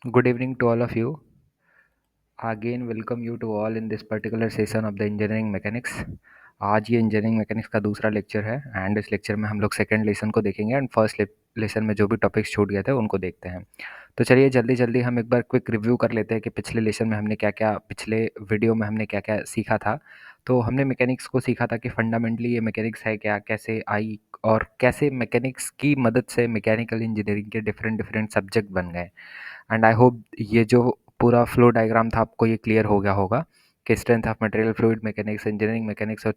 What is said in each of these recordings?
Good evening to all of you. Again, welcome you to all in this particular session of the engineering mechanics. आज ये engineering mechanics का दूसरा lecture है and इस lecture में हम लोग सेकंड लेसन को देखेंगे एंड फर्स्ट लेसन में जो भी टॉपिक्स छूट गए थे उनको देखते हैं। तो चलिए जल्दी जल्दी हम एक बार क्विक रिव्यू कर लेते हैं कि पिछले लेसन में हमने क्या क्या पिछले वीडियो में हमने क्या क्या सीखा था। तो हमने मैकेनिक्स को सीखा था कि फंडामेंटली ये मैकेनिक्स है क्या, कैसे आई और कैसे मैकेनिक्स की मदद से मैकेनिकल इंजीनियरिंग के डिफरेंट डिफरेंट सब्जेक्ट बन गए। एंड आई होप ये जो पूरा फ्लो डायग्राम था आपको ये क्लियर हो गया होगा कि strength of material fluid mechanics, engineering mechanics और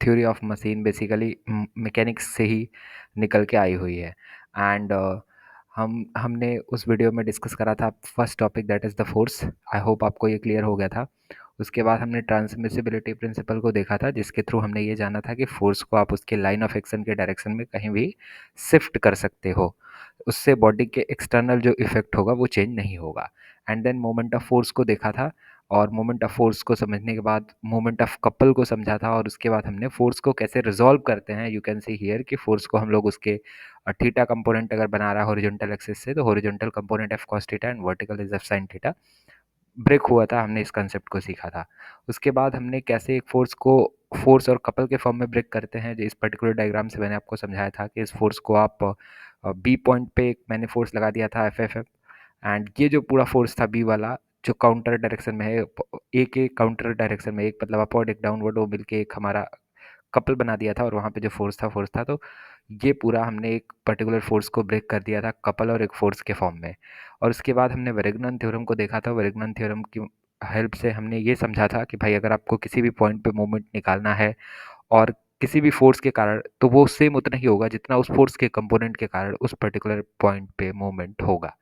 theory of machine basically mechanics से ही निकल के आई हुई है। एंड हमने उस वीडियो में डिस्कस करा था first topic that is the force. I hope आपको ये क्लियर हो गया था। उसके बाद हमने ट्रांसमिसिबिलिटी प्रिंसिपल को देखा था जिसके थ्रू हमने ये जाना था कि फोर्स को आप उसके लाइन ऑफ एक्शन के डायरेक्शन में कहीं भी शिफ्ट कर सकते हो, उससे बॉडी के एक्सटर्नल जो इफेक्ट होगा वो चेंज नहीं होगा। And then moment of force को देखा था और मोमेंट ऑफ फोर्स को समझने के बाद मोमेंट ऑफ कपल को समझा था और उसके बाद हमने फोर्स को कैसे रिजॉल्व करते हैं। यू कैन सी हियर कि फोर्स को हम लोग उसके थीटा कंपोनेंट अगर बना रहा है हॉरिजॉन्टल एक्सिस से तो horizontal component F cos theta and vertical is F sine theta break हुआ था। हमने इस कंसेप्ट को सीखा था। उसके बाद हमने कैसे एक फोर्स को फोर्स और कपल के फॉर्म में ब्रेक करते हैं, जो इस पर्टिकुलर डायग्राम से मैंने आपको समझाया था कि इस फोर्स को आप बी पॉइंट पे एक मैंने फोर्स लगा दिया था एफ एफ एफ एंड ये जो पूरा फोर्स था बी वाला जो काउंटर डायरेक्शन में है, एक एक काउंटर डायरेक्शन में, एक मतलब अपवर्ड एक डाउनवर्ड, वो मिलके एक हमारा कपल बना दिया था और वहाँ पे जो फोर्स था तो ये पूरा हमने एक पर्टिकुलर फोर्स को ब्रेक कर दिया था कपल और एक फोर्स के फॉर्म में। और उसके बाद हमने वेरेगनन थ्योरम को देखा था। वेरेगनन थ्योरम की हेल्प से हमने ये समझा था कि भाई अगर आपको किसी भी पॉइंट पे मोमेंट निकालना है और किसी भी फोर्स के कारण, तो वो सेम उतना ही होगा जितना उस फोर्स के कंपोनेंट के कारण उस पर्टिकुलर पॉइंट पे मोमेंट होगा।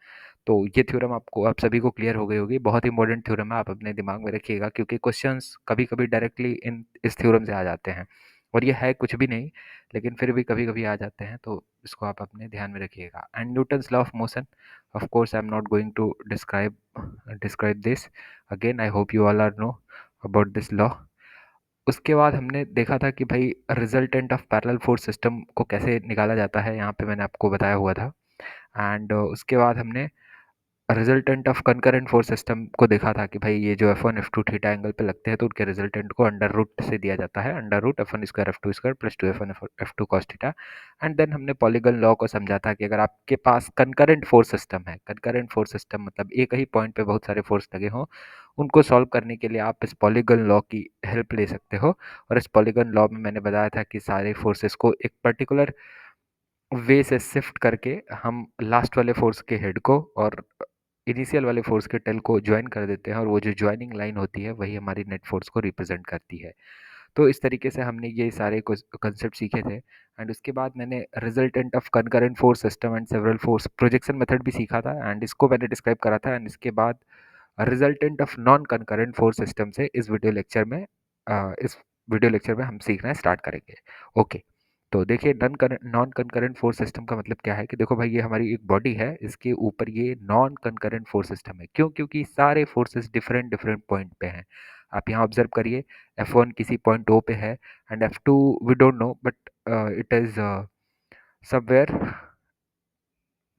तो ये थ्योरम आपको आप सभी को क्लियर हो गई होगी। बहुत इंपॉर्टेंट थ्योरम है, आप अपने दिमाग में रखिएगा क्योंकि क्वेश्चंस कभी कभी डायरेक्टली इन इस थ्योरम से आ जाते हैं और ये है कुछ भी नहीं, लेकिन फिर भी कभी कभी आ जाते हैं, तो इसको आप अपने ध्यान में रखिएगा। And Newton's law of motion, of course I am not going to describe this again. I hope you all are know about this law. उसके बाद हमने देखा था कि भाई resultant of parallel force system को कैसे निकाला जाता है, यहाँ पे मैंने आपको बताया हुआ था। एंड उसके बाद हमने resultant of concurrent force system को देखा था कि भाई ये जो F one F to theta angle पे लगते हैं तो उनके रिजल्टेंट को अंडर रूट से दिया जाता है, under root F one square F two square plus two F one F two cos theta. And then हमने पॉलीगन लॉ को समझा था कि अगर आपके पास कंकरेंट फोर्स सिस्टम है, कंकरेंट फोर्स सिस्टम मतलब एक ही पॉइंट पे बहुत सारे फोर्स लगे हों, उनको सॉल्व करने के लिए आप इस पॉलीगन लॉ की हेल्प ले सकते हो। और इस पॉलीगन लॉ में मैंने बताया था कि सारे फोर्सेस को एक पर्टिकुलर वे से शिफ्ट करके हम लास्ट वाले फोर्स के हेड को और इनिशियल वाले फोर्स के टेल को ज्वाइन कर देते हैं और वो जो ज्वाइनिंग लाइन होती है वही हमारी नेट फोर्स को रिप्रेजेंट करती है। तो इस तरीके से हमने ये सारे कंसेप्ट सीखे थे। एंड उसके बाद मैंने resultant of concurrent force system and several force projection method भी सीखा था एंड इसको मैंने डिस्क्राइब करा था। एंड इसके बाद resultant of non concurrent force system से इस वीडियो लेक्चर में हम सीखना स्टार्ट करेंगे। ओके, तो देखिए नॉन कंकरेंट फोर्स सिस्टम का मतलब क्या है कि देखो भाई ये हमारी एक बॉडी है, इसके ऊपर ये नॉन कंकरेंट फोर्स सिस्टम है। क्यों? क्योंकि सारे फोर्सेस डिफरेंट डिफरेंट पॉइंट पे हैं। आप यहाँ ऑब्जर्व करिए, F1 किसी पॉइंट O पे है and F2 we don't know but it is somewhere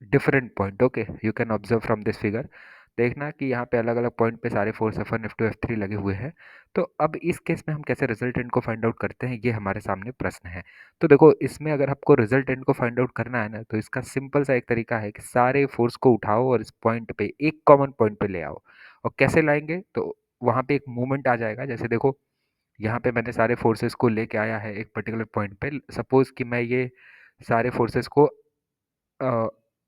different point. Okay, you can observe from this figure. देखना कि यहाँ पे अलग अलग पॉइंट पे सारे फोर्स F1 F2 F3 लगे हुए हैं। तो अब इस केस में हम कैसे रिजल्टेंट को फाइंड आउट करते हैं, ये हमारे सामने प्रश्न है। तो देखो इसमें अगर आपको रिजल्टेंट को फाइंड आउट करना है ना, तो इसका सिंपल सा एक तरीका है कि सारे फोर्स को उठाओ और इस पॉइंट पे एक कॉमन पॉइंट पे ले आओ। और कैसे लाएंगे, तो वहाँ पे एक मूवमेंट आ जाएगा। जैसे देखो यहाँ पे मैंने सारे फोर्सेस को लेके आया है एक पर्टिकुलर पॉइंट पे। सपोज कि मैं ये सारे फोर्सेस को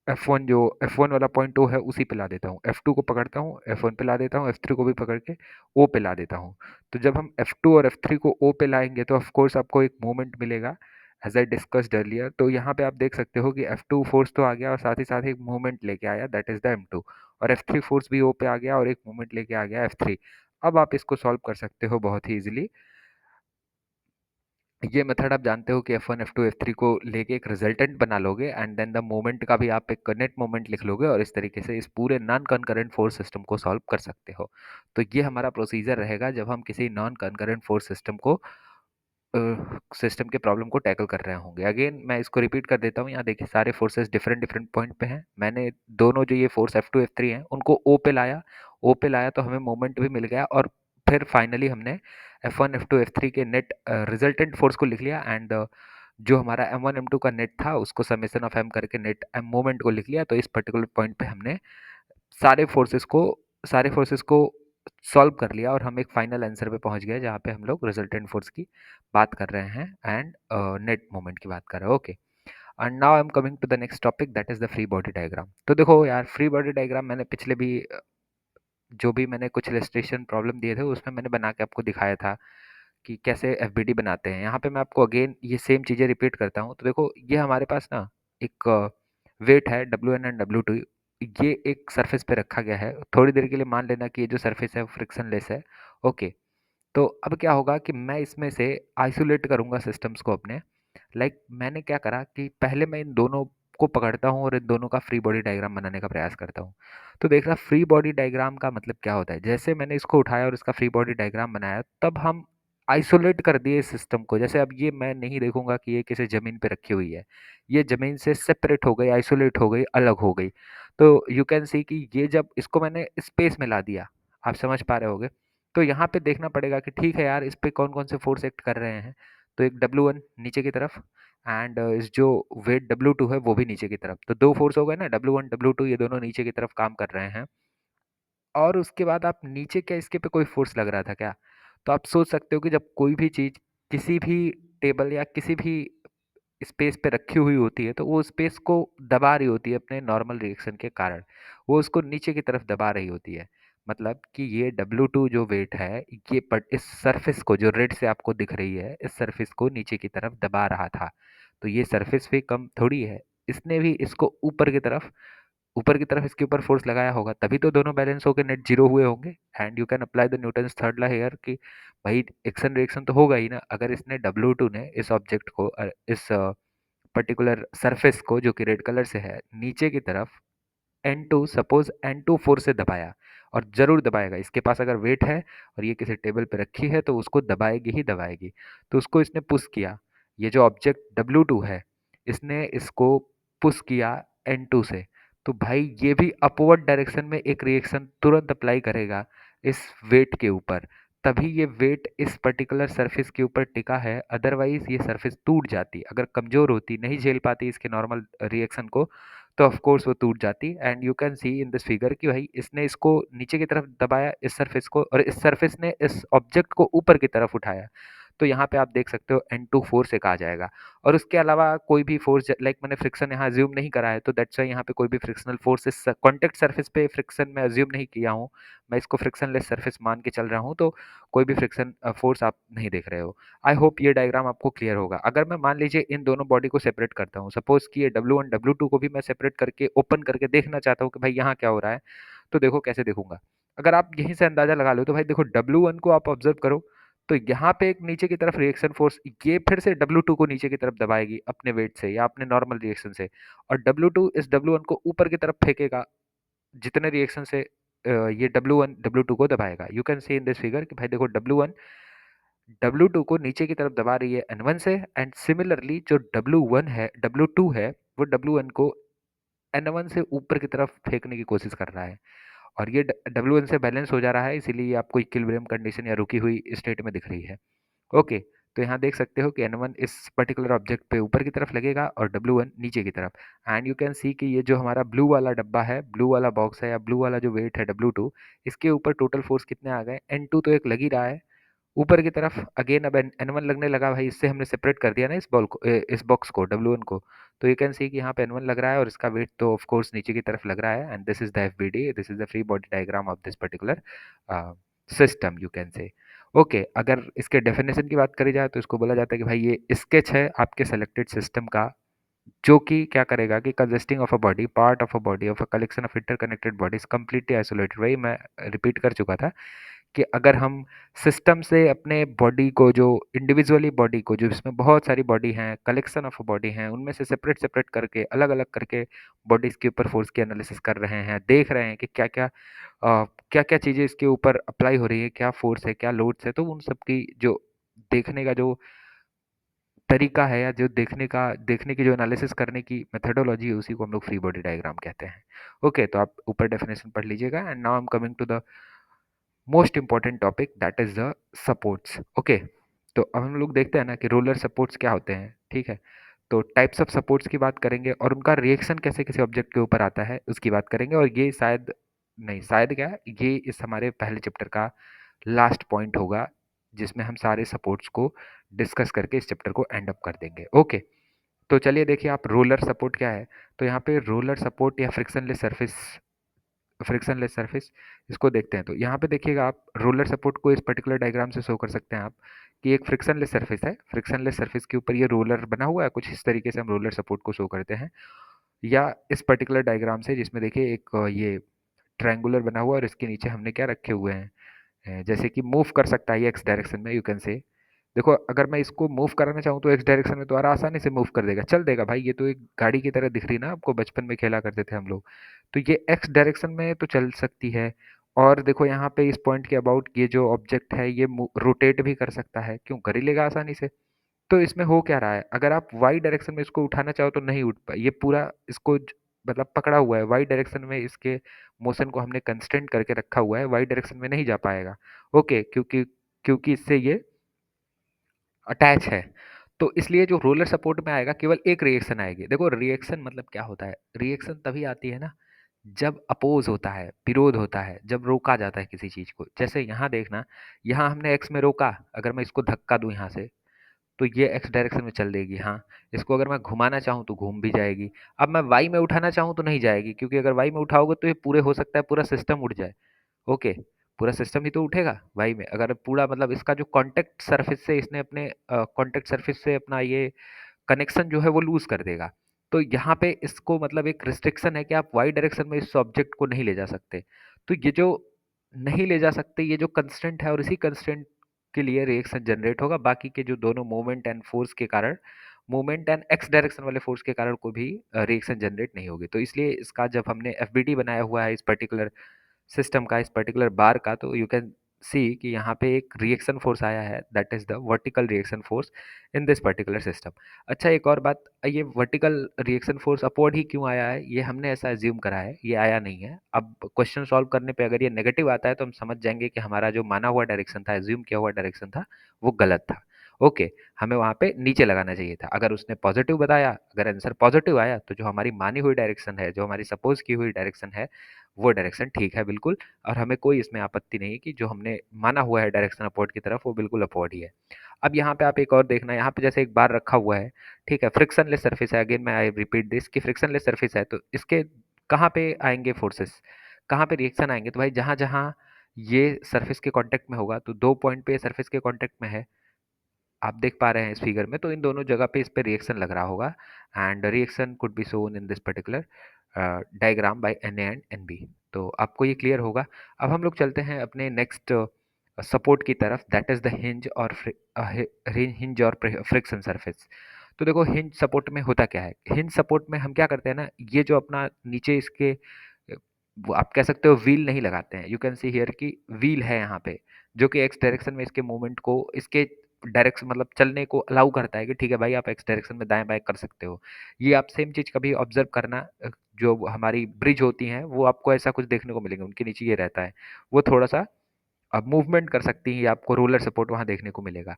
F1 जो F1 वाला पॉइंट O है उसी पे ला देता हूँ, F2 को पकड़ता हूँ, F1 पे ला देता हूँ, F3 को भी पकड़ के O पे ला देता हूँ। तो जब हम F2 और F3 को O पे लाएंगे तो ऑफ कोर्स आपको एक मोमेंट मिलेगा एज आई डिस्कस्ड अर्लियर। तो यहाँ पे आप देख सकते हो कि F2 फोर्स तो आ गया और साथ ही साथ एक मूवमेंट लेके आया, दैट इज द M2। और F3 फोर्स भी O पे आ गया और एक मूवमेंट लेके आ गया F3। अब आप इसको सॉल्व कर सकते हो बहुत ही इजीली। ये मेथड आप जानते हो कि F1 F2 F3 को लेके एक रिजल्टेंट बना लोगे एंड देन द मोमेंट का भी आप एक नेट मोमेंट लिख लोगे और इस तरीके से इस पूरे नॉन कंकरेंट फोर्स सिस्टम को सॉल्व कर सकते हो। तो ये हमारा प्रोसीजर रहेगा जब हम किसी नॉन कंकरेंट फोर्स सिस्टम को सिस्टम के प्रॉब्लम को टैकल कर रहे होंगे। अगेन मैं इसको रिपीट कर देता हूँ। यहाँ देखिए सारे फोर्सेस डिफरेंट डिफरेंट पॉइंट पे हैं। मैंने दोनों जो ये फोर्स F2 F3 हैं उनको ओ पे लाया तो हमें मोमेंट भी मिल गया, और फिर फाइनली हमने F1 F2 F3 के नेट रिजल्टेंट फोर्स को लिख लिया, एंड जो हमारा M1 M2 का नेट था उसको समेशन ऑफ M करके नेट M मोमेंट को लिख लिया। तो इस पर्टिकुलर पॉइंट पे हमने सारे फोर्सेस को सारे फोर्सेस को सॉल्व कर लिया, और हम एक फाइनल आंसर पे पहुंच गए जहाँ पे हम लोग रिजल्टेंट फोर्स की बात कर रहे हैं एंड नेट मोमेंट की बात कर रहे हैं। Okay, and now I am coming to the next topic, that is the free body diagram. तो देखो यार, फ्री बॉडी डायग्राम मैंने पिछले भी जो भी मैंने कुछ इलस्ट्रेशन प्रॉब्लम दिए थे उसमें मैंने बना के आपको दिखाया था कि कैसे एफबीडी बनाते हैं। यहाँ पे मैं आपको अगेन ये सेम चीज़ें रिपीट करता हूँ। तो देखो, ये हमारे पास ना एक वेट है W1 एंड W2। ये एक सरफेस पे रखा गया है। थोड़ी देर के लिए मान लेना कि ये जो सरफेस है वो फ्रिक्शनलेस है। ओके, तो अब क्या होगा कि मैं इसमें से आइसोलेट करूंगा सिस्टम्स को अपने। मैंने क्या करा कि पहले मैं इन दोनों को पकड़ता हूँ और इन दोनों का फ्री बॉडी डायग्राम बनाने का प्रयास करता हूँ। तो देख रहा, फ्री बॉडी डायग्राम का मतलब क्या होता है। जैसे मैंने इसको उठाया और इसका फ्री बॉडी डायग्राम बनाया, तब हम आइसोलेट कर दिए इस सिस्टम को। जैसे अब ये मैं नहीं देखूंगा कि ये किसी जमीन पे रखी हुई है, ये जमीन से सेपरेट हो गई, आइसोलेट हो गई, अलग हो गई। तो यू कैन सी कि ये जब इसको मैंने स्पेस में ला दिया, आप समझ पा रहे होगे। तो यहाँ पे देखना पड़ेगा कि ठीक है यार, इस पे कौन कौन से फोर्स एक्ट कर रहे हैं। तो एक W1 नीचे की तरफ, एंड इस जो वेट W2 है वो भी नीचे की तरफ। तो दो फोर्स हो गए ना, W1 W2, ये दोनों नीचे की तरफ काम कर रहे हैं। और उसके बाद आप नीचे, क्या इसके पे कोई फोर्स लग रहा था क्या? तो आप सोच सकते हो कि जब कोई भी चीज़ किसी भी टेबल या किसी भी स्पेस पे रखी हुई होती है, तो वो स्पेस को दबा रही होती है अपने नॉर्मल रिएक्शन के कारण। वो उसको नीचे की तरफ दबा रही होती है। मतलब कि ये W2 जो वेट है, ये इस सरफेस को, जो रेड से आपको दिख रही है, इस सरफेस को नीचे की तरफ दबा रहा था। तो ये सरफेस भी कम थोड़ी है, इसने भी इसको ऊपर की तरफ इसके ऊपर फोर्स लगाया होगा, तभी तो दोनों बैलेंस होकर नेट जीरो हुए होंगे। And you can apply the Newton's third law here कि भाई एक्शन रिएक्शन तो होगा ही ना। अगर इसने W2 ने इस ऑब्जेक्ट को, इस पर्टिकुलर सरफेस को जो कि रेड कलर से है, नीचे की तरफ N2, सपोज N2 फोर्स से दबाया, और जरूर दबाएगा। इसके पास अगर वेट है और ये किसी टेबल पे रखी है तो उसको दबाएगी ही दबाएगी। तो उसको इसने पुश किया, ये जो ऑब्जेक्ट W2 है, इसने इसको पुश किया N2 से। तो भाई ये भी अपवर्ड डायरेक्शन में एक रिएक्शन तुरंत अप्लाई करेगा इस वेट के ऊपर। तभी ये वेट इस पर्टिकुलर सरफेस के ऊपर टिका है, अदरवाइज ये सरफेस टूट जाती। अगर कमजोर होती, नहीं झेल पाती इसके नॉर्मल रिएक्शन को, तो ऑफ कोर्स वो टूट जाती। And you can see in this figure कि भाई इसने इसको नीचे की तरफ दबाया, इस सरफेस को, और इस सरफेस ने इस ऑब्जेक्ट को ऊपर की तरफ उठाया। तो यहाँ पे आप देख सकते हो N2 फोर्स एक आ जाएगा। और उसके अलावा कोई भी फोर्स, मैंने फ्रिक्शन यहाँ अज्यूम नहीं करा है, तो दैट्स वाई यहाँ पे कोई भी फ्रिक्शनल फोर्स इस कॉन्टेक्ट सरफेस पे फ्रिक्शन में अज्यूम नहीं किया हूँ। मैं इसको फ्रिक्शनलेस सरफेस मान के चल रहा हूँ, तो कोई भी फ्रिक्शन फोर्स आप नहीं देख रहे हो। आई होप ये डायग्राम आपको क्लियर होगा। अगर मैं मान लीजिए इन दोनों बॉडी को सेपरेट करता हूँ, सपोज कि ये W1 W2 को भी मैं सेपरेट करके ओपन करके देखना चाहता हूँ कि भाई यहाँ क्या हो रहा है, तो देखो कैसे देखूंगा। अगर आप यहीं से अंदाजा लगा लो, तो भाई देखो W1 को आप ऑब्जर्व करो, तो यहाँ पे एक नीचे की तरफ रिएक्शन फोर्स, ये फिर से W2 को नीचे की तरफ दबाएगी अपने वेट से या अपने नॉर्मल रिएक्शन से, और W2 इस W1 को ऊपर की तरफ फेंकेगा जितने रिएक्शन से ये W1 W2 को दबाएगा। You can see in this figure कि भाई देखो W1 W2 को नीचे की तरफ दबा रही है N1 से, एंड सिमिलरली जो W1 है, W2 है, वो W1 को N1 से ऊपर की तरफ फेंकने की कोशिश कर रहा है। और ये W1 से बैलेंस हो जा रहा है, इसीलिए आपको इक्विलिब्रियम कंडीशन या रुकी हुई स्टेट में दिख रही है। ओके, तो यहाँ देख सकते हो कि N1 इस पर्टिकुलर ऑब्जेक्ट पे ऊपर की तरफ लगेगा और W1 नीचे की तरफ। एंड यू कैन सी कि ये जो हमारा ब्लू वाला डब्बा है, ब्लू वाला बॉक्स है, या ब्लू वाला जो वेट है W2, इसके ऊपर टोटल फोर्स कितने आ गए? N2 तो एक लग ही रहा है ऊपर की तरफ। अगेन अब N1 लगने लगा भाई, इससे हमने सेपरेट कर दिया ना इस बॉल को, इस बॉक्स को, W1 को। तो यू कैन सी कि यहाँ पे N1 लग रहा है और इसका वेट तो ऑफ कोर्स नीचे की तरफ लग रहा है। And this is the FBD, this is the free body diagram of this particular system, you can say. Okay, अगर इसके डेफिनेशन की बात करी जाए तो इसको बोला जाता है कि भाई ये स्केच है आपके सेलेक्टेड सिस्टम का, जो कि क्या करेगा कि consisting of a body, part of a body, of a collection of interconnected bodies, completely isolated. वही मैं रिपीट कर चुका था कि अगर हम सिस्टम से अपने बॉडी को, जो इंडिविजुअली बॉडी को, जो इसमें बहुत सारी बॉडी हैं, कलेक्शन ऑफ बॉडी हैं, उनमें से सेपरेट सेपरेट करके, अलग अलग करके बॉडीज के ऊपर फोर्स की एनालिसिस कर रहे हैं, देख रहे हैं कि क्या क्या क्या क्या चीज़ें इसके ऊपर अप्लाई हो रही है, क्या फोर्स है, क्या लोड्स है, तो उन सब की जो देखने का जो तरीका है या जो देखने की जो एनालिसिस करने की मेथोडोलॉजी है उसी को हम लोग फ्री बॉडी डायग्राम कहते हैं। ओके, तो आप ऊपर डेफिनेशन पढ़ लीजिएगा and now I am coming to the most important topic that is the supports. Okay, तो अब हम लोग देखते हैं ना कि रोलर सपोर्ट्स क्या होते हैं। ठीक है, तो टाइप्स ऑफ सपोर्ट्स की बात करेंगे और उनका रिएक्शन कैसे किसी ऑब्जेक्ट के ऊपर आता है उसकी बात करेंगे, और ये शायद नहीं, शायद क्या है, ये इस हमारे पहले चैप्टर का लास्ट पॉइंट होगा जिसमें हम सारे सपोर्ट्स को डिस्कस करके इस चैप्टर को एंड अप कर देंगे। ओके, तो चलिए देखिए आप रोलर सपोर्ट क्या है। तो यहाँ पे रोलर सपोर्ट या फ्रिक्शनलेस सरफेस इसको देखते हैं। तो यहाँ पे देखिएगा आप रोलर सपोर्ट को इस पर्टिकुलर डायग्राम से शो कर सकते हैं आप कि एक फ्रिक्शनलेस सरफेस है, फ्रिक्शनलेस सरफेस के ऊपर ये रोलर बना हुआ है, कुछ इस तरीके से हम रोलर सपोर्ट को शो करते हैं। या इस पर्टिकुलर डायग्राम से जिसमें देखिए एक ये ट्रायंगुलर बना हुआ है और इसके नीचे हमने क्या रखे हुए हैं, जैसे कि मूव कर सकता है ये एक्स डायरेक्शन में, यू कैन से। देखो अगर मैं इसको मूव कराना चाहूँ तो एक्स डायरेक्शन में तो आसानी से मूव कर देगा, चल देगा भाई, ये तो एक गाड़ी की तरह दिख रही ना आपको, बचपन में खेला करते थे हम लोग। तो ये एक्स डायरेक्शन में तो चल सकती है। और देखो यहाँ पे इस पॉइंट के अबाउट ये जो ऑब्जेक्ट है ये रोटेट भी कर सकता है, क्यों, कर ही लेगा आसानी से। तो इसमें हो क्या रहा है, अगर आप वाई डायरेक्शन में इसको उठाना चाहो तो नहीं उठ पाए, ये पूरा इसको मतलब पकड़ा हुआ है वाई डायरेक्शन में, इसके मोशन को हमने कंस्टेंट करके रखा हुआ है, वाई डायरेक्शन में नहीं जा पाएगा। ओके, क्योंकि क्योंकि इससे ये अटैच है। तो इसलिए जो रोलर सपोर्ट में आएगा केवल एक रिएक्शन आएगी। देखो रिएक्शन मतलब क्या होता है, रिएक्शन तभी आती है ना जब अपोज होता है, विरोध होता है, जब रोका जाता है किसी चीज को। जैसे यहाँ देखना, यहाँ हमने एक्स में रोका, अगर मैं इसको धक्का दूं यहाँ से तो ये एक्स डायरेक्शन में चल देगी, हाँ। इसको अगर मैं घुमाना चाहूँ तो घूम भी जाएगी। अब मैं वाई में उठाना चाहूँ तो नहीं जाएगी, क्योंकि अगर वाई में उठाओगे तो ये पूरे हो सकता है पूरा सिस्टम उठ जाए। ओके, पूरा सिस्टम ही तो उठेगा वाई में, अगर पूरा मतलब इसका जो कांटेक्ट सरफेस से इसने अपने कांटेक्ट सरफेस से अपना ये कनेक्शन जो है वो लूज कर देगा। तो यहाँ पे इसको मतलब एक रिस्ट्रिक्शन है कि आप वाई डायरेक्शन में इस ऑब्जेक्ट को नहीं ले जा सकते। तो ये जो नहीं ले जा सकते, ये जो कंस्टेंट है और इसी कंस्टेंट के लिए रिएक्शन जनरेट होगा। बाकी के जो दोनों मोमेंट एंड फोर्स के कारण, मोमेंट एंड एक्स डायरेक्शन वाले फोर्स के कारण कोई भी रिएक्शन जनरेट नहीं होगी। तो इसलिए इसका जब हमने एफबीडी बनाया हुआ है इस पर्टिकुलर सिस्टम का, इस पर्टिकुलर बार का, तो यू कैन सी कि यहाँ पे एक रिएक्शन फोर्स आया है, that is the vertical reaction force in this particular system. अच्छा एक और बात, ये वर्टिकल रिएक्शन फोर्स अपवर्ड ही क्यों आया है, ये हमने ऐसा एज्यूम करा है, ये आया नहीं है। अब क्वेश्चन सॉल्व करने पे अगर ये नेगेटिव आता है तो हम समझ जाएंगे कि हमारा जो माना हुआ डायरेक्शन था, एज्यूम किया हुआ डायरेक्शन था, वो गलत था। ओके, हमें वहाँ पे नीचे लगाना चाहिए था। अगर उसने पॉजिटिव बताया, अगर आंसर पॉजिटिव आया, तो जो हमारी मानी हुई डायरेक्शन है, जो हमारी सपोज की हुई डायरेक्शन है, वो डायरेक्शन ठीक है बिल्कुल, और हमें कोई इसमें आपत्ति नहीं कि जो हमने माना हुआ है डायरेक्शन अपवर्ड की तरफ वो बिल्कुल अपवर्ड ही है। अब यहाँ पे आप एक और देखना, यहाँ पे जैसे एक बार रखा हुआ है, ठीक है, फ्रिक्शनलेस सरफेस है, अगेन मैं आई रिपीट दिस कि फ्रिक्शनलेस सरफेस है, तो इसके कहाँ पे आएंगे फोर्सेस, कहाँ पे रिएक्शन आएंगे, तो भाई जहाँ जहाँ ये सरफेस के कांटेक्ट में होगा, तो 2 पॉइंट पे सरफेस के कांटेक्ट में है, आप देख पा रहे हैं इस फिगर में, तो इन दोनों जगह पे इस पे रिएक्शन लग रहा होगा, and reaction could be shown in this particular diagram by N A and N B. तो आपको ये क्लियर होगा। अब हम लोग चलते हैं अपने नेक्स्ट सपोर्ट की तरफ, दैट इज द हिंज और हिंज और फ्रिक्शन सरफेस। तो देखो हिंज सपोर्ट में होता क्या है, हिंज सपोर्ट में हम क्या करते हैं ना, ये जो अपना नीचे इसके वो आप कह सकते हो व्हील नहीं लगाते हैं, यू कैन सी हियर कि व्हील है यहाँ पे, जो कि एक्स डायरेक्शन में इसके मूवमेंट को, इसके डायरेक्शन मतलब चलने को अलाउ करता है कि ठीक है भाई आप एक्स डायरेक्शन में दाएं बाएं कर सकते हो। ये आप सेम चीज कभी ऑब्जर्व करना, जो हमारी ब्रिज होती हैं वो आपको ऐसा कुछ देखने को मिलेगा, उनके नीचे ये रहता है, वो थोड़ा सा आप मूवमेंट कर सकती हैं, या आपको रोलर सपोर्ट वहाँ देखने को मिलेगा।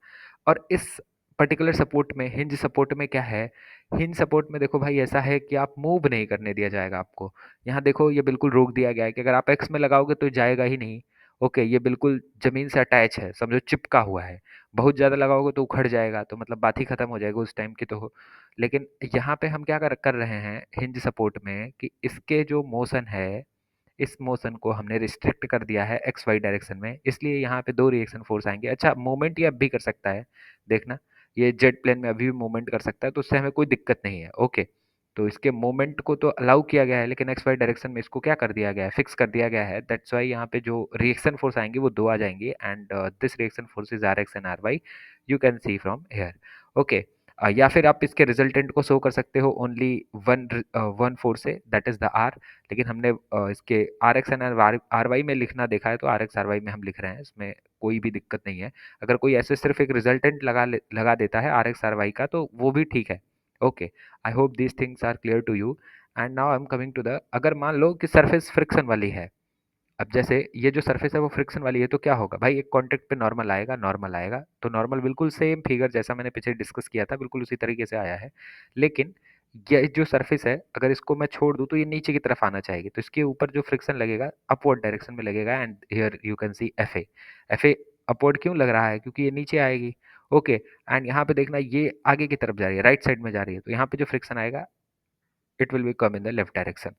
और इस पर्टिकुलर सपोर्ट में, हिंज सपोर्ट में क्या है, हिंज सपोर्ट में देखो भाई ऐसा है कि आप मूव नहीं करने दिया जाएगा आपको। यहाँ देखो ये बिल्कुल रोक दिया गया है कि अगर आप एक्स में लगाओगे तो जाएगा ही नहीं। ओके, ये बिल्कुल जमीन से अटैच है, समझो चिपका हुआ है। बहुत ज़्यादा लगाओगे तो उखड़ जाएगा, तो मतलब बात ही खत्म हो जाएगी उस टाइम की तो लेकिन यहाँ पे हम क्या कर रहे हैं हिंज सपोर्ट में कि इसके जो मोशन है, इस मोशन को हमने रिस्ट्रिक्ट कर दिया है एक्स वाई डायरेक्शन में, इसलिए यहाँ पे 2 रिएक्शन फोर्स आएंगे। अच्छा मूवमेंट ये अब भी कर सकता है, देखना ये जेट प्लेन में अभी भी मूवमेंट कर सकता है, तो उससे हमें कोई दिक्कत नहीं है। ओके, तो इसके मूवमेंट को तो अलाउ किया गया है, लेकिन एक्स वाई डायरेक्शन में इसको क्या कर दिया गया है, फिक्स कर दिया गया है। दैट्स वाई यहाँ पे जो रिएक्शन फोर्स आएंगे वो 2 आ जाएंगे, and this reaction force is R X and R Y, you can see from here. Okay, या फिर आप इसके रिजल्टेंट को शो कर सकते हो ओनली वन फोर्स से, दैट इज द आर। लेकिन हमने इसके R X and R Y में लिखना देखा है, तो आर एक्स आर वाई में हम लिख रहे हैं, इसमें कोई भी दिक्कत नहीं है। अगर कोई ऐसे सिर्फ एक रिजल्टेंट लगा देता है आर एक्स आर वाई का, तो वो भी ठीक है। Okay, I hope these things are clear to you. And now I am coming to the, अगर मान लो कि सरफेस फ्रिक्शन वाली है। अब जैसे ये जो सरफेस है वो फ्रिक्शन वाली है, तो क्या होगा भाई, एक कांटेक्ट पे नॉर्मल आएगा, नॉर्मल आएगा, तो नॉर्मल बिल्कुल सेम फिगर जैसा मैंने पीछे डिस्कस किया था, बिल्कुल उसी तरीके से आया है। लेकिन ये जो सरफेस है, अगर इसको मैं छोड़ दूं तो ये नीचे की तरफ आना चाहिए, तो इसके ऊपर जो फ्रिक्शन लगेगा अपवर्ड डायरेक्शन में लगेगा। And here you can see F A upward क्यों लग रहा है, क्योंकि ये नीचे आएगी। ओके, एंड यहाँ पे देखना ये आगे की तरफ जा रही है, राइट साइड में जा रही है, तो यहाँ पे जो फ्रिक्शन आएगा it will be come in the left direction.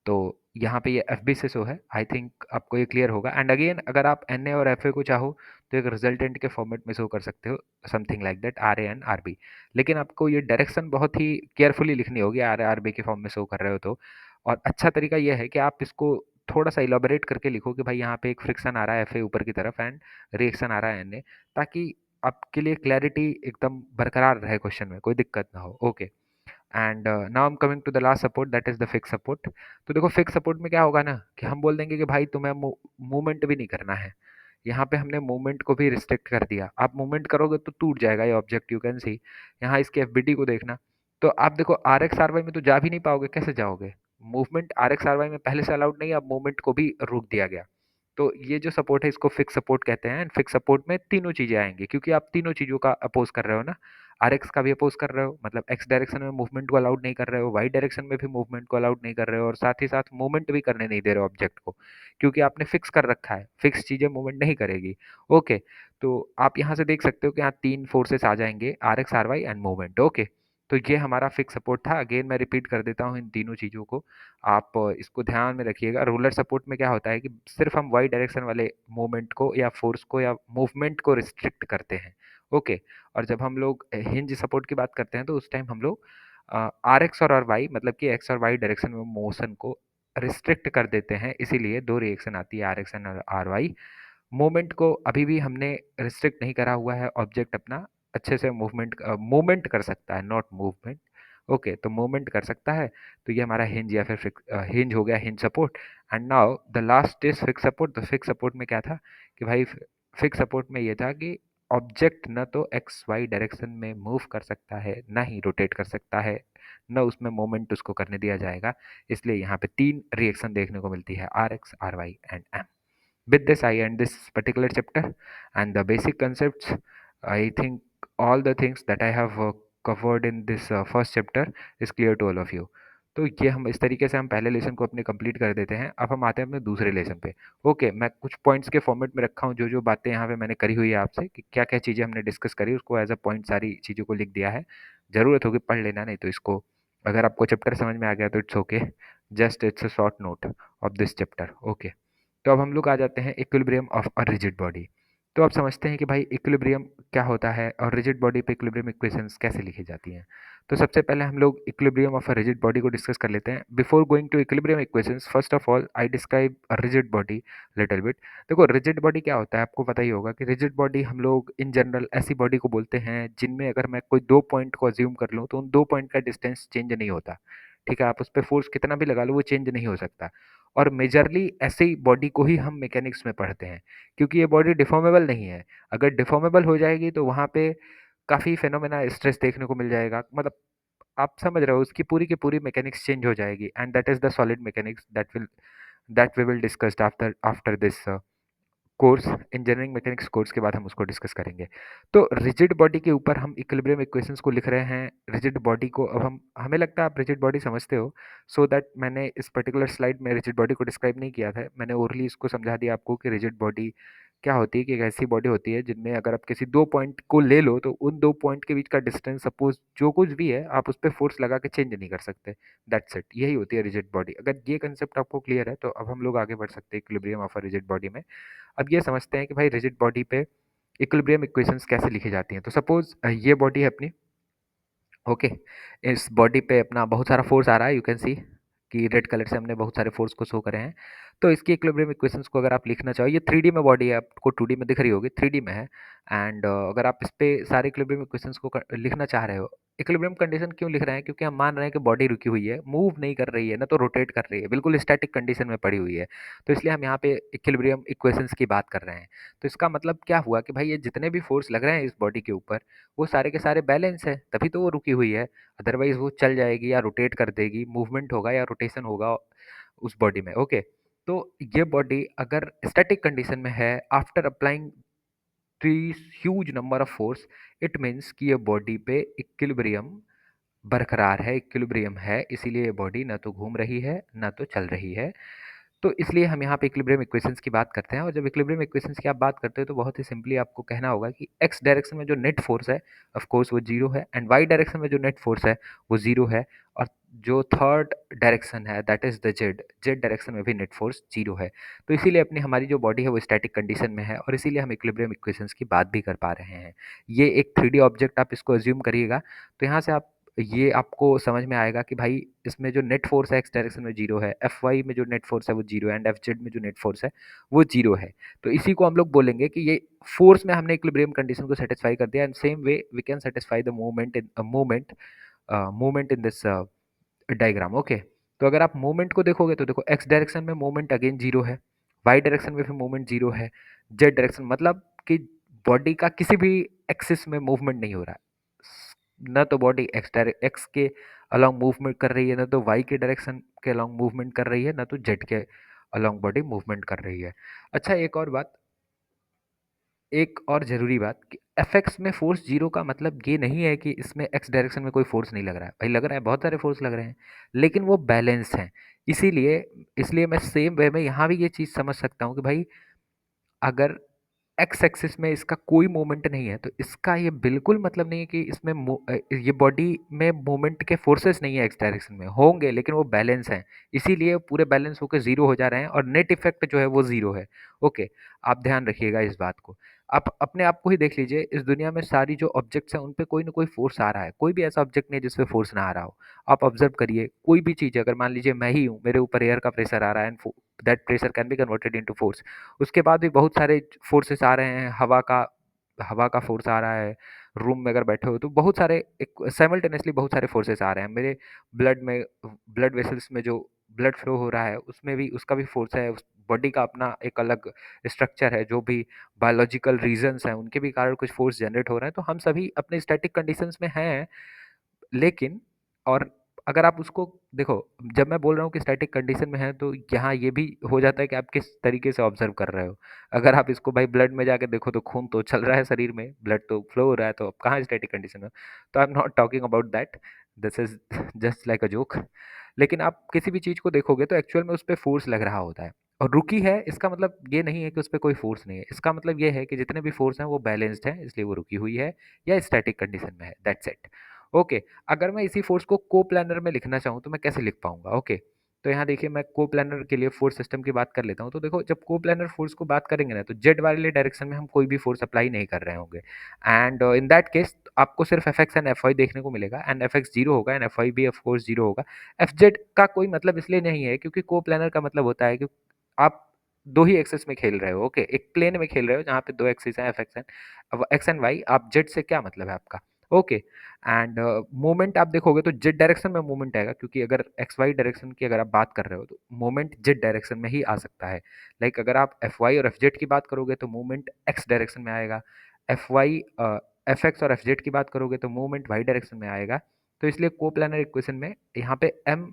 तो यहाँ पे ये एफ बी से शो है, आई थिंक आपको ये क्लियर होगा। एंड अगेन अगर आप एन ए और एफ ए को चाहो तो एक रिजल्टेंट के फॉर्मेट में शो कर सकते हो, something like that, R A and R B. लेकिन आपको ये डायरेक्शन बहुत ही केयरफुली लिखनी होगी, आर ए आर बी के फॉर्म में शो कर रहे हो तो। और अच्छा तरीका यह है कि आप इसको थोड़ा सा इलाबोरेट करके लिखो कि भाई यहाँ पे एक फ्रिक्शन आ रहा है एफ ए ऊपर की तरफ, एंड रिएक्शन आ रहा है एन ए, ताकि आपके लिए क्लैरिटी एकदम बरकरार रहे, क्वेश्चन में कोई दिक्कत ना हो। Okay, and now I am coming to the last support, that is the fix support. तो देखो फिक्स सपोर्ट में क्या होगा ना, कि हम बोल देंगे कि भाई तुम्हें मूवमेंट भी नहीं करना है। यहाँ पे हमने मूवमेंट को भी रिस्ट्रिक्ट कर दिया, आप मूवमेंट करोगे तो टूट जाएगा ये ऑब्जेक्ट, यू कैन सी। यहाँ इसके एफबीटी को देखना, तो आप देखो आर एक्स आर वाई में तो जा भी नहीं पाओगे, कैसे जाओगे। Movement R X R Y में पहले से अलाउड नहीं है, अब मूवमेंट को भी रोक दिया गया। तो ये जो सपोर्ट है इसको फिक्स सपोर्ट कहते हैं। एंड फिक्स सपोर्ट में तीनों चीजें आएंगी, क्योंकि आप तीनों चीजों का अपोज कर रहे हो ना। आर एक्स का भी अपोज कर रहे हो, मतलब एक्स डायरेक्शन में मूवमेंट को अलाउड नहीं कर रहे हो, वाई डायरेक्शन में भी मूवमेंट को अलाउड नहीं कर रहे हो, और साथ ही साथ मूवमेंट भी करने नहीं दे रहे हो ऑब्जेक्ट को, क्योंकि आपने फिक्स कर रखा है, फिक्स चीजें मूवमेंट नहीं करेगी। ओके, तो आप यहाँ से देख सकते हो कि यहाँ तीन फोर्सेस आ जाएंगे, R X R Y and movement. Okay, तो ये हमारा फिक्स सपोर्ट था। अगेन मैं रिपीट कर देता हूँ इन तीनों चीज़ों को, आप इसको ध्यान में रखिएगा। रोलर सपोर्ट में क्या होता है कि सिर्फ हम वाई डायरेक्शन वाले मूवमेंट को या फोर्स को या मूवमेंट को रिस्ट्रिक्ट करते हैं। ओके, और जब हम लोग हिंज सपोर्ट की बात करते हैं तो उस टाइम हम लोग आर एक्स और वाई, मतलब कि एक्स और वाई डायरेक्शन में मोशन को रिस्ट्रिक्ट कर देते हैं, इसीलिए दो रिएक्शन आती है, R X and R Y. Movement को अभी भी हमने रिस्ट्रिक्ट नहीं करा हुआ है, ऑब्जेक्ट अपना अच्छे से मूवमेंट कर सकता है, नॉट मूवमेंट। ओके, तो मूवमेंट कर सकता है। तो ये हमारा हिंज या फिर हिंज हो गया, hinge support. And now the last is fix support. तो फिक्स सपोर्ट में क्या था कि भाई, फिक्स सपोर्ट में ये था कि ऑब्जेक्ट न तो एक्स वाई डायरेक्शन में मूव कर सकता है, ना ही रोटेट कर सकता है, न उसमें मोमेंट उसको करने दिया जाएगा। इसलिए यहाँ पे तीन रिएक्शन देखने को मिलती है, R X R Y and M. With this, I end this particular chapter, and the basic concepts. I think all the things that I have covered in this first chapter is clear to all of you. तो ये हम इस तरीके से हम पहले lesson को अपने कंप्लीट कर देते हैं। अब हम आते हैं अपने दूसरे लेसन पे। ओके, मैं कुछ पॉइंट्स के फॉर्मेट में रखा हूँ, जो जो बातें यहाँ पे मैंने करी हुई है आपसे, कि क्या क्या चीज़ें हमने डिस्कस करी, उसको एज अ पॉइंट सारी चीज़ों को लिख दिया है। ज़रूरत होगी पढ़ लेना, नहीं तो इसको, अगर आपको चैप्टर समझ में आ गया तो it's okay, just it's a short note of this chapter. Okay, तो अब हम लोग आ जाते हैं equilibrium of a rigid body. तो आप समझते हैं कि भाई इक्विलिब्रियम क्या होता है और रिजिड बॉडी पे इक्विलिब्रियम इक्वेशंस कैसे लिखी जाती हैं। तो सबसे पहले हम लोग equilibrium of a rigid body को डिस्कस कर लेते हैं। Before going to equilibrium equations, first of all I describe a rigid body little bit. देखो रिजिड बॉडी क्या होता है, आपको पता ही होगा कि रिजिड बॉडी हम लोग इन जनरल ऐसी बॉडी को बोलते हैं जिनमें अगर मैं कोई दो पॉइंट को अज्यूम कर लूँ तो उन दो पॉइंट का डिस्टेंस चेंज नहीं होता। ठीक है, आप उस पर फोर्स कितना भी लगा लो वो चेंज नहीं हो सकता। और मेजरली ऐसी बॉडी को ही हम मैकेनिक्स में पढ़ते हैं, क्योंकि ये बॉडी डिफॉर्मेबल नहीं है। अगर डिफॉर्मेबल हो जाएगी तो वहाँ पे काफ़ी फेनोमेना स्ट्रेस देखने को मिल जाएगा, मतलब आप समझ रहे हो, उसकी पूरी की पूरी मैकेनिक्स चेंज हो जाएगी। And that is the solid mechanics that we will discussed after after this course. Engineering mechanics course के बाद हम उसको डिस्कस करेंगे। तो रिजिड बॉडी के ऊपर हम इक्विलिब्रियम इक्वेशंस को लिख रहे हैं। रिजिड बॉडी को अब हम, हमें लगता है आप रिजिड बॉडी समझते हो, सो दैट मैंने इस पर्टिकुलर स्लाइड में रिजिड बॉडी को डिस्क्राइब नहीं किया था, मैंने ओरली इसको समझा दिया आपको कि रिजिड बॉडी क्या होती है, कि एक ऐसी बॉडी होती है जिनमें अगर आप किसी दो पॉइंट को ले लो तो उन दो पॉइंट के बीच का डिस्टेंस सपोज जो कुछ भी है आप उस पर फोर्स लगा के चेंज नहीं कर सकते। दैट्स इट, यही होती है रिजिड बॉडी। अगर ये कंसेप्ट आपको क्लियर है तो अब हम लोग आगे बढ़ सकते हैं equilibrium of a rigid body में। अब ये समझते हैं कि भाई रिजिड बॉडी पे इक्विलिब्रियम इक्वेशंस कैसे लिखी जाती हैं। तो सपोज ये बॉडी है अपनी। ओके, इस बॉडी पे अपना बहुत सारा फोर्स आ रहा है, यू कैन सी कि रेड कलर से हमने बहुत सारे फोर्स को शो करे हैं। तो इसकी इक्विलिब्रियम इक्वेशंस को अगर आप लिखना चाहो, ये 3D में बॉडी है, आपको 2D में दिख रही होगी, 3D में है। एंड अगर आप इस पे सारे इक्विलिब्रियम इक्वेशंस को लिखना चाह रहे हो, इक्विलिब्रियम कंडीशन क्यों लिख रहे हैं? क्योंकि हम मान रहे हैं कि बॉडी रुकी हुई है, मूव नहीं कर रही है, ना तो रोटेट कर रही है, बिल्कुल स्टैटिक कंडीशन में पड़ी हुई है। तो इसलिए हम यहाँ पे इक्विलिब्रियम इक्वेशंस की बात कर रहे हैं। तो इसका मतलब क्या हुआ कि भाई ये जितने भी फोर्स लग रहे हैं इस बॉडी के ऊपर, वो सारे के सारे बैलेंस है, तभी तो वो रुकी हुई है। अदरवाइज वो चल जाएगी या रोटेट कर देगी, मूवमेंट होगा या रोटेशन होगा उस बॉडी में। ओके, तो ये बॉडी अगर स्टैटिक कंडीशन में है after applying this huge number of force, it means कि ये बॉडी पे इक्विलिब्रियम बरकरार है, इक्विलिब्रियम है, इसीलिए ये बॉडी ना तो घूम रही है ना तो चल रही है। तो इसलिए हम यहाँ पे इक्विलिब्रियम इक्वेशंस की बात करते हैं, और जब इक्विलिब्रियम इक्वेशंस की आप बात करते हो तो बहुत ही सिंपली आपको कहना होगा कि एक्स डायरेक्शन में जो नेट फोर्स है ऑफ कोर्स वो जीरो है, एंड वाई डायरेक्शन में जो नेट फोर्स है वो जीरो है, और जो थर्ड डायरेक्शन है that is the Z, Z direction में भी नेट फोर्स जीरो है। तो इसीलिए अपनी हमारी जो बॉडी है वो स्टैटिक कंडीशन में है, और इसीलिए हम इक्विलिब्रियम इक्वेशंस की बात भी कर पा रहे हैं। ये एक 3D ऑब्जेक्ट आप इसको अज्यूम करिएगा, तो यहाँ से आप ये आपको समझ में आएगा कि भाई इसमें जो नेट फोर्स है एक्स डायरेक्शन में जीरो है, एफ वाई में जो नेट फोर्स है वो जीरो है, एंड एफ जेड में जो नेट फोर्स है वो जीरो है। तो इसी को हम लोग बोलेंगे कि ये फोर्स में हमने इक्विलिब्रियम कंडीशन को सेटिस्फाई कर दिया, and same way we can satisfy the movement in this diagram. Okay, तो अगर आप मूवमेंट को देखोगे तो देखो एक्स डायरेक्शन में मूवमेंट अगेन जीरो है, वाई डायरेक्शन में भी मूवमेंट जीरो है, जेड डायरेक्शन मतलब कि बॉडी का किसी भी एक्सिस में मूवमेंट नहीं हो रहा है। न तो बॉडी एक्स के अलोंग मूवमेंट कर रही है, ना तो वाई के डायरेक्शन के अलोंग मूवमेंट कर रही है, ना तो जेड के अलोंग बॉडी मूवमेंट कर रही है। अच्छा, एक और ज़रूरी बात कि एफएक्स में फोर्स जीरो का मतलब ये नहीं है कि इसमें एक्स डायरेक्शन में कोई फोर्स नहीं लग रहा है। भाई लग रहा है, बहुत सारे फोर्स लग रहे हैं, लेकिन वो बैलेंस हैं। इसीलिए इसलिए मैं सेम वे में यहाँ भी ये चीज़ समझ सकता हूँ कि भाई अगर एक्स एक्सिस में इसका कोई मोमेंट नहीं है, तो इसका ये बिल्कुल मतलब नहीं है कि इसमें ये बॉडी में मोमेंट के फोर्सेस नहीं है, एक्स डायरेक्शन में होंगे लेकिन वो बैलेंस हैं। इसीलिए पूरे बैलेंस होकर ज़ीरो हो जा रहे हैं, और नेट इफेक्ट जो है वो ज़ीरो है। ओके, आप ध्यान रखिएगा इस बात को। आप अपने आप को ही देख लीजिए, इस दुनिया में सारी जो ऑब्जेक्ट्स हैं उन पे कोई ना कोई फोर्स आ रहा है, कोई भी ऐसा ऑब्जेक्ट नहीं है जिस पे फोर्स ना आ रहा हो। आप ऑब्जर्व करिए, कोई भी चीज़ है, अगर मान लीजिए मैं ही हूँ, मेरे ऊपर एयर का प्रेशर आ रहा है, and that pressure can be converted into force. उसके बाद भी बहुत सारे फोर्सेस आ रहे हैं, हवा का फोर्स आ रहा है, रूम में अगर बैठे हो तो बहुत सारे एक साइमल्टेनियसली बहुत सारे फोर्सेस आ रहे हैं। मेरे ब्लड वेसल्स में जो ब्लड फ्लो हो रहा है उसमें भी उसका भी फोर्स है, उस बॉडी का अपना एक अलग स्ट्रक्चर है, जो भी बायोलॉजिकल रीजंस हैं उनके भी कारण कुछ फोर्स जनरेट हो रहे हैं। तो हम सभी अपने स्टैटिक कंडीशंस में हैं, लेकिन और अगर आप उसको देखो, जब मैं बोल रहा हूँ कि स्टैटिक कंडीशन में है, तो यहाँ ये भी हो जाता है कि आप किस तरीके से ऑब्जर्व कर रहे हो। अगर आप इसको भाई ब्लड में जाके देखो तो खून तो चल रहा है शरीर में, ब्लड तो फ्लो हो रहा है, तो आप कहाँ स्टैटिक कंडीशन में हो? तो आई am not talking about that, this is just like a joke. लेकिन आप किसी भी चीज़ को देखोगे तो एक्चुअल में उस पर फोर्स लग रहा होता है, और रुकी है इसका मतलब ये नहीं है कि उस पर कोई फोर्स नहीं है। इसका मतलब ये है कि जितने भी फोर्स हैं वो बैलेंस्ड हैं, इसलिए वो रुकी हुई है या स्टैटिक कंडीशन में है, दैट्स इट। ओके, अगर मैं इसी फोर्स को कोप्लानर में लिखना चाहूँ तो मैं कैसे लिख पाऊंगा? ओके, तो यहाँ देखिए, मैं कोप्लानर के लिए फोर्स सिस्टम की बात कर लेता हूँ। तो देखो, जब कोप्लानर फोर्स को बात करेंगे ना, तो जेड वाले डायरेक्शन में हम कोई भी फोर्स अप्लाई नहीं कर रहे होंगे, एंड इन दैट केस आपको सिर्फ F X and F Y देखने को मिलेगा, एंड एफ एक्स जीरो होगा एंड एफ वाई भी ऑफ कोर्स जीरो होगा। एफ जेड का कोई मतलब इसलिए नहीं है क्योंकि कोप्लानर का मतलब होता है कि आप दो ही एक्सेस में खेल रहे हो। ओके, एक प्लेन में खेल रहे हो जहाँ पे दो एक्सिस हैं, एक्स एंड वाई। आप जेड से क्या मतलब है आपका? ओके, एंड मोमेंट आप देखोगे तो जेड डायरेक्शन में मोमेंट आएगा, क्योंकि अगर एक्स वाई डायरेक्शन की अगर आप बात कर रहे हो तो मोमेंट जेड डायरेक्शन में ही आ सकता है। लाइक अगर आप एफ वाई और एफ जेड की बात करोगे तो मोमेंट एक्स डायरेक्शन में आएगा। एफ वाई एफ एक्स और एफ जेड की बात करोगे तो मोमेंट वाई डायरेक्शन में आएगा। तो इसलिए कोप्लानर इक्वेशन में यहाँ पे एम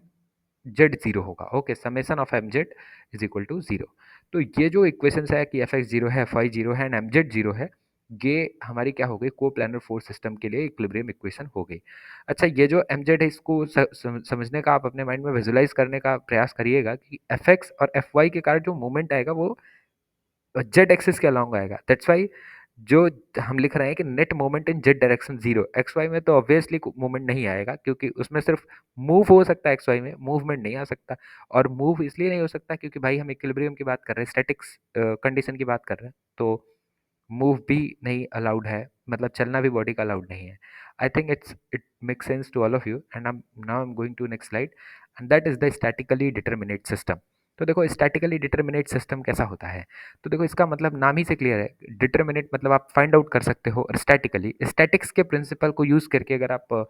जेड जीरो होगा। Okay, summation of M Z is equal to zero. तो ये जो इक्वेशन है कि एफ एक्स जीरो है, एफ वाई जीरो है एंड एम जेड जीरो है, ये हमारी क्या हो गई? कोप्लानर फोर्स सिस्टम के लिए इक्विलिब्रियम इक्वेशन हो गई। अच्छा, ये जो एम जेड है इसको समझने का, आप अपने माइंड में विजुलाइज करने का प्रयास करिएगा कि एफ एक्स और एफ वाई के कारण जो मूवमेंट आएगा वो जेड एक्सिस के अलोंग आएगा। दैट्स वाई जो हम लिख रहे हैं कि net moment in Z direction zero. X Y में तो ऑब्वियसली मूवमेंट नहीं आएगा, क्योंकि उसमें सिर्फ मूव हो सकता है, एक्स वाई में मूवमेंट नहीं आ सकता। और मूव इसलिए नहीं हो सकता क्योंकि भाई हम इक्विलिब्रियम की बात कर रहे हैं, स्टैटिक्स कंडीशन की बात कर रहे हैं, तो मूव भी नहीं अलाउड है, मतलब चलना भी बॉडी का अलाउड नहीं है। I think it make sense to all of you, and now I am going to next slide, and that is the statically determinate system. तो देखो स्टैटिकली डिटर्मिनेट सिस्टम कैसा होता है, तो देखो इसका मतलब नाम ही से क्लियर है। डिटर्मिनेट मतलब आप फाइंड आउट कर सकते हो, और स्टैटिकली स्टैटिक्स के प्रिंसिपल को यूज़ करके अगर आप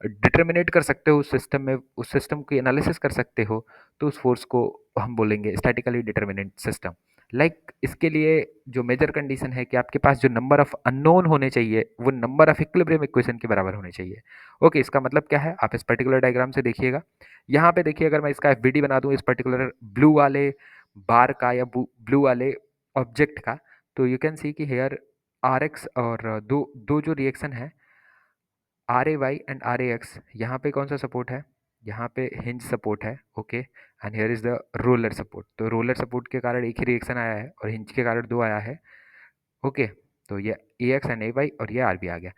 डिटर्मिनेट कर सकते हो उस सिस्टम में, उस सिस्टम की एनालिसिस कर सकते हो, तो उस फोर्स को हम बोलेंगे स्टैटिकली डिटर्मिनेट सिस्टम। लाइक इसके लिए जो मेजर कंडीशन है कि आपके पास जो नंबर ऑफ अननोन होने चाहिए वो नंबर ऑफ इक्विलिब्रियम इक्वेशन के बराबर होने चाहिए। ओके, इसका मतलब क्या है आप इस पर्टिकुलर डायग्राम से देखिएगा। यहाँ पे देखिए, अगर मैं इसका एफबीडी बना दूं इस पर्टिकुलर ब्लू वाले बार का या ब्लू वाले ऑब्जेक्ट का, तो यू कैन सी कि हेयर आर एक्स और दो दो जो रिएक्शन है R A Y and R A X, यहाँ पे कौन सा सपोर्ट है, यहाँ पे हिंज सपोर्ट है। Okay, and here is the roller support. तो रोलर सपोर्ट के कारण एक ही रिएक्शन आया है और हिंज के कारण दो आया है। ओके, तो ये ए एक्स एंड ए वाई और ये आर बी आ गया।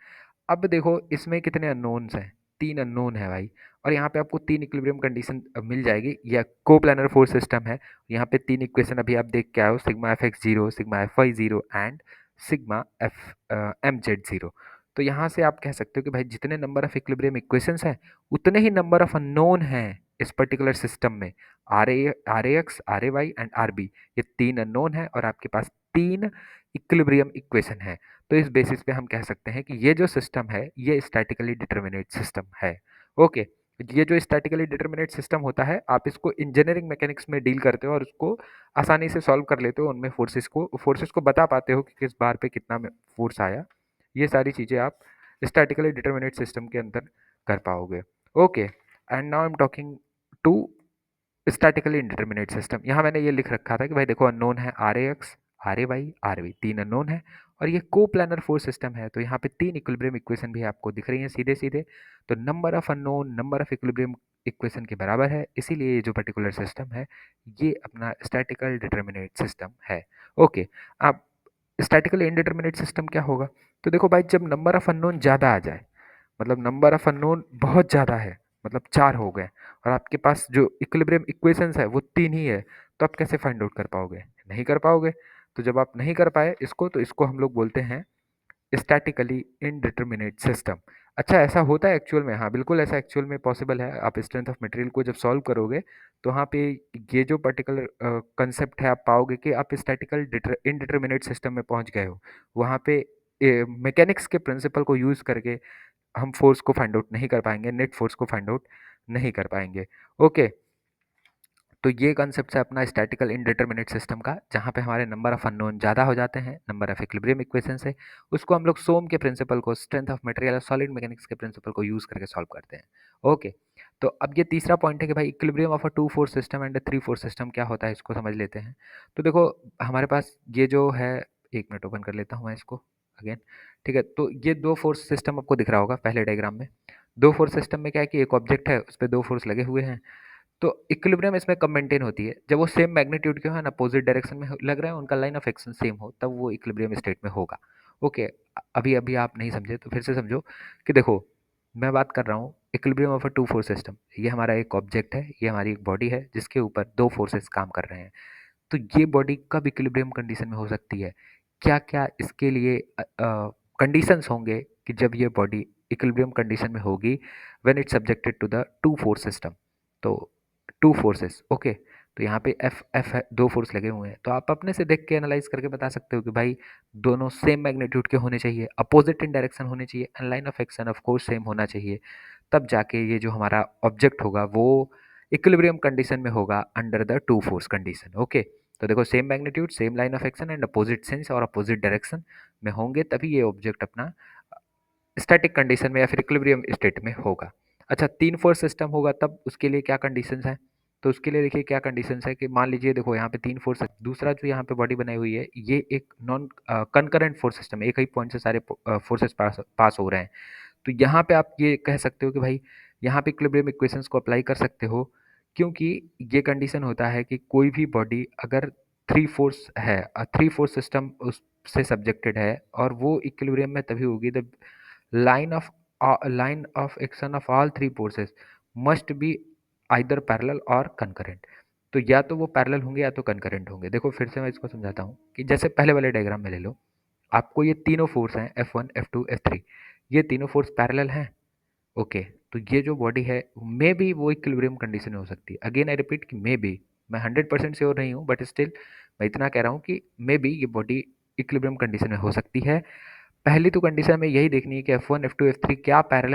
अब देखो इसमें कितने अननोन्स हैं, तीन अननोन है भाई, और यहाँ पे आपको तीन इक्विलिब्रियम कंडीशन मिल जाएगी। यह कोप्लानर फोर्स सिस्टम है। यहाँ पे तीन इक्वेशन अभी आप देख के आए हो, sigma F X zero, sigma F Y zero and sigma F M Z zero. तो यहाँ से आप कह सकते हो कि भाई जितने नंबर ऑफ इक्विलिब्रियम इक्वेशंस हैं उतने ही नंबर ऑफ अननोन हैं इस पर्टिकुलर सिस्टम में। R A X, R A Y and R B, ये तीन अननोन है और आपके पास तीन इक्विलिब्रियम इक्वेशन है। तो इस बेसिस पे हम कह सकते हैं कि ये जो सिस्टम है ये स्टैटिकली डिटर्मिनेट सिस्टम है। ओके, ये जो स्टैटिकली डिटर्मिनेट सिस्टम होता है आप इसको इंजीनियरिंग मैकेनिक्स में डील करते हो और उसको आसानी से सॉल्व कर लेते हो, उनमें फोर्सेस को बता पाते हो कि किस बार पे कितना फोर्स आया। ये सारी चीज़ें आप स्टैटिकली डिटर्मिनेट सिस्टम के अंदर कर पाओगे। Okay, and now I am talking to statically indeterminate system. यहाँ मैंने ये लिख रखा था कि भाई देखो अननोन है R A X, R A Y, R B, तीन अननोन है और ये को प्लानर फोर्स सिस्टम है। तो यहाँ पे तीन इक्विलिब्रियम इक्वेशन भी आपको दिख रही हैं सीधे सीधे। तो number of unknown number of equilibrium equation के बराबर है, इसीलिए ये जो पर्टिकुलर सिस्टम है ये अपना स्टैटिकल डिटर्मिनेट सिस्टम है। ओके, अब स्टैटिकल इनडिटर्मिनेट सिस्टम क्या होगा, तो देखो भाई जब नंबर ऑफ अननोन ज़्यादा आ जाए, मतलब नंबर ऑफ अननोन बहुत ज़्यादा है, मतलब चार हो गए और आपके पास जो इक्विलिब्रियम इक्वेशंस है वो तीन ही है, तो आप कैसे फाइंड आउट कर पाओगे, नहीं कर पाओगे। तो जब आप नहीं कर पाए इसको, तो इसको हम लोग बोलते हैं स्टैटिकली इनडिटर्मिनेट सिस्टम। अच्छा, ऐसा होता है एक्चुअल में? हाँ बिल्कुल, ऐसा एक्चुअल में पॉसिबल है। आप स्ट्रेंथ ऑफ मटेरियल को जब सॉल्व करोगे तो वहाँ पे ये जो पर्टिकुलर कंसेप्ट है आप पाओगे कि आप स्टैटिकल इनडिटर्मिनेट सिस्टम में पहुँच गए हो। वहाँ पे मैकेनिक्स के प्रिंसिपल को यूज़ करके हम फोर्स को फाइंड आउट नहीं कर पाएंगे, नेट फोर्स को फाइंड आउट नहीं कर पाएंगे। ओके, तो ये कंसेप्ट है अपना स्टैटिकल इनडिटर्मिनेट सिस्टम का, जहाँ पे हमारे नंबर ऑफ अननोन ज़्यादा हो जाते हैं, नंबर ऑफ इक्विलिब्रियम इक्वेशन से उसको हम लोग सोम के प्रिंसिपल को, स्ट्रेंथ ऑफ मटेरियल और सॉलिड मैकेनिक्स के प्रिंसिपल को यूज़ करके सॉल्व करते हैं। ओके, तो अब ये तीसरा पॉइंट है कि भाई equilibrium of a two force system and three force system क्या होता है, इसको समझ लेते हैं। तो देखो हमारे पास ये जो है, एक मिनट ओपन कर लेता हूँ मैं इसको अगेन। ठीक है, तो ये दो फोर्स सिस्टम आपको दिख रहा होगा पहले डायग्राम में। दो फोर्स सिस्टम में क्या है कि एक ऑब्जेक्ट है उस पर दो फोर्स लगे हुए हैं, तो इक्विलिब्रियम इसमें कब मेंटेन होती है, जब वो सेम मैग्नीट्यूड के हो एंड अपोजिट डायरेक्शन में लग रहा है, उनका लाइन ऑफ एक्शन सेम हो, तब वो इक्विलिब्रियम स्टेट में होगा। ओके, अभी अभी आप नहीं समझे तो फिर से समझो कि देखो मैं बात कर रहा हूँ equilibrium of a two force system. ये हमारा एक ऑब्जेक्ट है, ये हमारी एक बॉडी है जिसके ऊपर दो फोर्सेस काम कर रहे हैं। तो ये बॉडी कब इक्विलिब्रियम कंडीशन में हो सकती है, क्या क्या इसके लिए कंडीशंस होंगे कि जब ये बॉडी इक्विलिब्रियम कंडीशन में होगी, when it's subjected to the two force system. तो टू फोर्सेस, ओके, तो यहाँ पे एफ एफ है, दो फोर्स लगे हुए हैं, तो आप अपने से देख के एनालाइज करके बता सकते हो कि भाई दोनों सेम मैग्नीट्यूड के होने चाहिए, अपोजिट इन डायरेक्शन होने चाहिए and line of action of course same होना चाहिए, तब जाके ये जो हमारा ऑब्जेक्ट होगा वो इक्विलिब्रियम कंडीशन में होगा under the two force condition. Okay, तो देखो same magnitude, same line of action and opposite sense और अपोजिट डायरेक्शन में होंगे तभी ये ऑब्जेक्ट अपना स्टैटिक कंडीशन में या फिर इक्विलिब्रियम स्टेट में होगा। अच्छा, तीन फोर्स सिस्टम होगा तब उसके लिए क्या कंडीशंस हैं, तो उसके लिए देखिए क्या कंडीशंस है कि मान लीजिए देखो यहाँ पे तीन फोर्स है, दूसरा जो यहाँ पे बॉडी बनाई हुई है ये एक नॉन कंकरेंट फोर्स सिस्टम है, एक ही पॉइंट से सारे फोर्सेस पास हो रहे हैं। तो यहाँ पे आप ये कह सकते हो कि भाई यहाँ पे इक्विलिब्रियम इक्वेशंस को अप्लाई कर सकते हो, क्योंकि ये कंडीशन होता है कि कोई भी बॉडी अगर थ्री फोर्स है, थ्री फोर्स सिस्टम उससे सब्जेक्टेड है और वो इक्विलिब्रियम में तभी होगी the line of action of all three forces must be either parallel और concurrent। तो या तो वो पैरेलल होंगे या तो कंकरेंट होंगे। देखो फिर से मैं इसको समझाता हूँ कि जैसे पहले वाले डायग्राम में ले लो, आपको ये तीनों फोर्स हैं F1 F2 F3, ये तीनों फोर्स पैरेलल हैं। ओके, तो ये जो बॉडी है मे बी वो इक्विलिब्रियम कंडीशन में हो सकती है, अगेन आई रिपीट कि मे बी, मैं 100% श्योर नहीं हूँ, बट स्टिल मैं इतना कह रहा हूँ कि मे बी ये बॉडी इक्विलिब्रियम कंडीशन में हो सकती है। पहली तो कंडीशन हमें यही देखनी है कि F1 F2 F3 क्या पैरेलल